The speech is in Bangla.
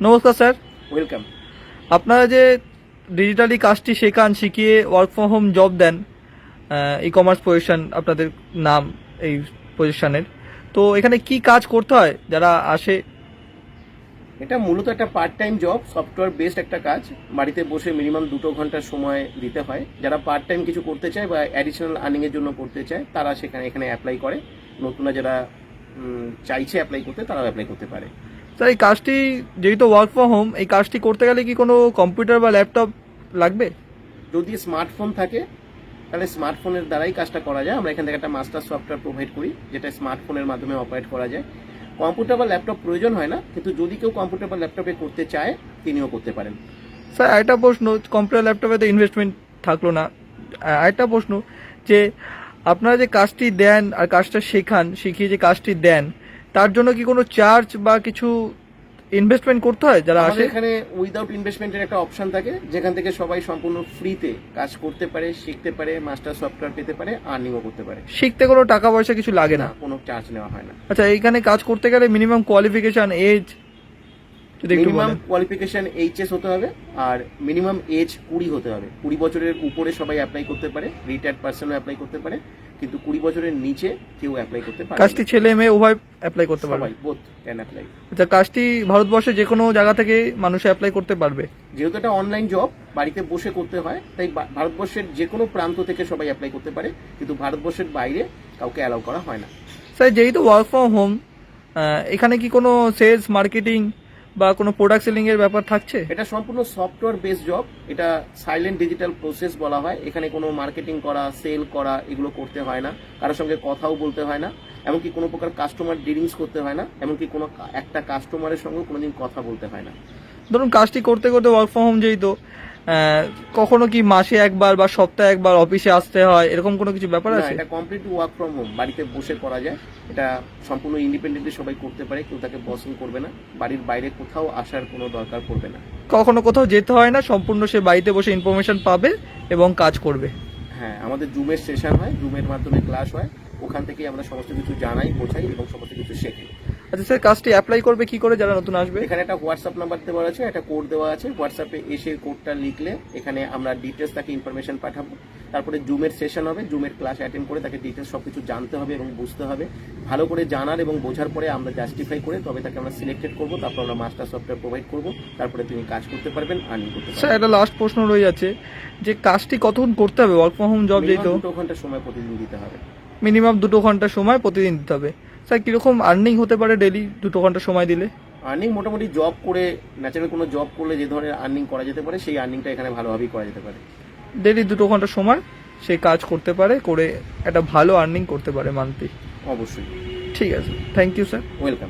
নমস্কার স্যার। ওয়েলকাম। আপনারা যে ডিজিটালি কাজটি শেখান, শিখিয়ে ওয়ার্ক ফ্রম হোম জব দেন, ই কমার্স পজিশন আপনাদের নাম এই পজিশনের, তো এখানে কি কাজ করতে হয় যারা আসে? এটা মূলত একটা part time job, software based একটা কাজ। বাড়িতে বসে মিনিমাম 2 ঘন্টা সময় দিতে হয়। যারা পার্ট টাইম কিছু করতে চায় বা অ্যাডিশনাল আর্নিং এর জন্য করতে চায় তারা এখানে অ্যাপ্লাই করে। নতুনরা যারা চাইছে অ্যাপ্লাই করতে তারাও অ্যাপ্লাই করতে পারে। স্যার, এই কাজটি যেহেতু ওয়ার্ক ফ্রম হোম, এই কাজটি করতে গেলে কি কোনো কম্পিউটার বা ল্যাপটপ লাগবে? যদি স্মার্টফোন থাকে তাহলে স্মার্টফোনের দ্বারাই কাজটা করা যায়। আমরা এখান থেকে একটা মাস্টার সফটওয়্যার প্রোভাইড করি যেটা স্মার্টফোনের মাধ্যমে অপারেট করা যায়। কম্পিউটার বা ল্যাপটপ প্রয়োজন হয় না, কিন্তু যদি কেউ কম্পিউটার বা ল্যাপটপে করতে চায় তিনিও করতে পারেন। স্যার, একটা প্রশ্ন, কম্পিউটার ল্যাপটপে তো ইনভেস্টমেন্ট থাকলো না, একটা প্রশ্ন যে আপনারা যে কাজটি দেন আর কাজটা শেখান, শিখিয়ে যে কাজটি দেন, তার জন্য কি কোনো চার্জ বা কিছু ইনভেস্টমেন্ট করতে হয় যারা আসে? আমাদের এখানে উইদাউট ইনভেস্টমেন্টের একটা অপশন থাকে যেখান থেকে সবাই সম্পূর্ণ ফ্রিতে কাজ করতে পারে, শিখতে পারে, মাস্টার সফটওয়্যার পেতে পারে, আর্নিংও করতে পারে। শিখতে কোনো টাকা পয়সা কিছু লাগে না? কোনো চার্জ নেওয়া হয় না। আচ্ছা, এইখানে কাজ করতে গেলে মিনিমাম কোয়ালিফিকেশন, এজ যদি একটু মিনিমাম বলেন। কোয়ালিফিকেশন এইচএস হতে হবে আর মিনিমাম এজ 20 হতে হবে। 20 বছরের উপরে সবাই অ্যাপ্লাই করতে পারে, রিটায়ার্ড পার্সনও অ্যাপ্লাই করতে পারে, কিন্তু 20 বছরের নিচে কেউ অ্যাপ্লাই করতে পারে না। কাজটি ছেলে মেয়ে উভয় অ্যাপ্লাই করতে পারবে? সবাই বোথ ক্যান অ্যাপ্লাই। আচ্ছা, কাজটি ভারতবর্ষে যে কোনো জায়গা থেকে মানুষ অ্যাপ্লাই করতে পারবে? যেহেতু এটা অনলাইন জব, বাড়িতে বসে করতে হয়, তাই ভারতবর্ষের যে কোনো প্রান্ত থেকে সবাই অ্যাপ্লাই করতে পারে, কিন্তু ভারতবর্ষের বাইরে কাউকে অ্যালাউ করা হয় না। স্যার, যেহেতু ওয়ার্ক ফ্রম হোম, এখানে কি কোনো সেলস, মার্কেটিং বা কোনো প্রোডাক্ট সেলিং এর ব্যাপার থাকছে? এটা সম্পূর্ণ সফটওয়্যার বেসড জব। এটা সাইলেন্ট ডিজিটাল প্রসেস বলা হয়। এখানে কোনো মার্কেটিং করা, সেল করা এগুলো করতে হয় না, কারোর সঙ্গে কথাও বলতে হয় না, এমনকি কোনো প্রকার কাস্টমার ডিলিংস করতে হয় না, এমনকি কোনো একটা কাস্টমারের সঙ্গে কোনোদিন কথা বলতে হয় না। ধরুন কাজটি করতে করতে ওয়ার্ক ফ্রম হোম যেহেতু, কখনো কি মাসে একবার বা সপ্তাহে একবার অফিসে আসতে হয়, এরকম কোনো কিছু ব্যাপার না, আছে? এটা কমপ্লিট ওয়ার্ক ফ্রম হোম, বাড়িতে বসে করা যায়। এটা সম্পূর্ণ ইন্ডিপেন্ডেন্টলি সবাই করতে পারে, কেউ তাকে বসিং করবে না, বাড়ির বাইরে কোথাও আসার কোনো দরকার পড়বে না। কখনো কোথাও যেতে হয় না, সম্পূর্ণ সে বাড়িতে বসে ইনফরমেশন পাবে এবং কাজ করবে? হ্যাঁ, আমাদের জুমের সেশন হয়, জুমের মাধ্যমে ক্লাস হয়, ওখান থেকেই আমরা সমস্ত কিছু জানাই, বোঝাই এবং সমস্ত কিছু শেখাই। আচ্ছা স্যার, কাজটি অ্যাপ্লাই করবে কি করে যারা নতুন আসবে? এখানে একটা হোয়াটসঅ্যাপ নাম্বার দেওয়া আছে, একটা কোড দেওয়া আছে। হোয়াটসঅ্যাপে এসে কোডটা লিখলে এখানে আমরা ডিটেলস তাকে ইনফরমেশন পাঠাবো। তারপরে জুমের সেশন হবে, জুমের ক্লাস অ্যাটেন্ড করে তাকে ডিটেলস সবকিছু জানতে হবে এবং বুঝতে হবে। ভালো করে জানার এবং বোঝার পরে আমরা জাস্টিফাই করে তবে তাকে আমরা সিলেক্টেড করবো। তারপর আমরা মাস্টার সফটওয়্যার প্রোভাইড করবো। তারপরে তিনি কাজ করতে পারবেন, আর্নিং করতে স্যার, পারবেন। একটা লাস্ট প্রশ্ন রয়ে যাচ্ছে যে কাজটি কতক্ষণ করতে হবে? ওয়ার্ক ফ্রম হোম জব যেহেতু, 2 ঘন্টা সময় প্রতিদিন দিতে হবে। মিনিমাম 2 ঘন্টা সময় প্রতিদিন দিতে হবে। স্যার, কিরকম আর্নিং হতে পারে ডেলি 2 ঘন্টা সময় দিলে? আর্নিং মোটামুটি জব করে, ন্যাচারাল কোনো জব করলে যে ধরনের আর্নিং করা যেতে পারে সেই আর্নিংটা এখানে ভালোভাবেই করা যেতে পারে। ডেলি 2 ঘন্টা সময় সে কাজ করতে পারে, করে একটা ভালো আর্নিং করতে পারে মান্থলি। অবশ্যই। ঠিক আছে, থ্যাংক ইউ স্যার। ওয়েলকাম।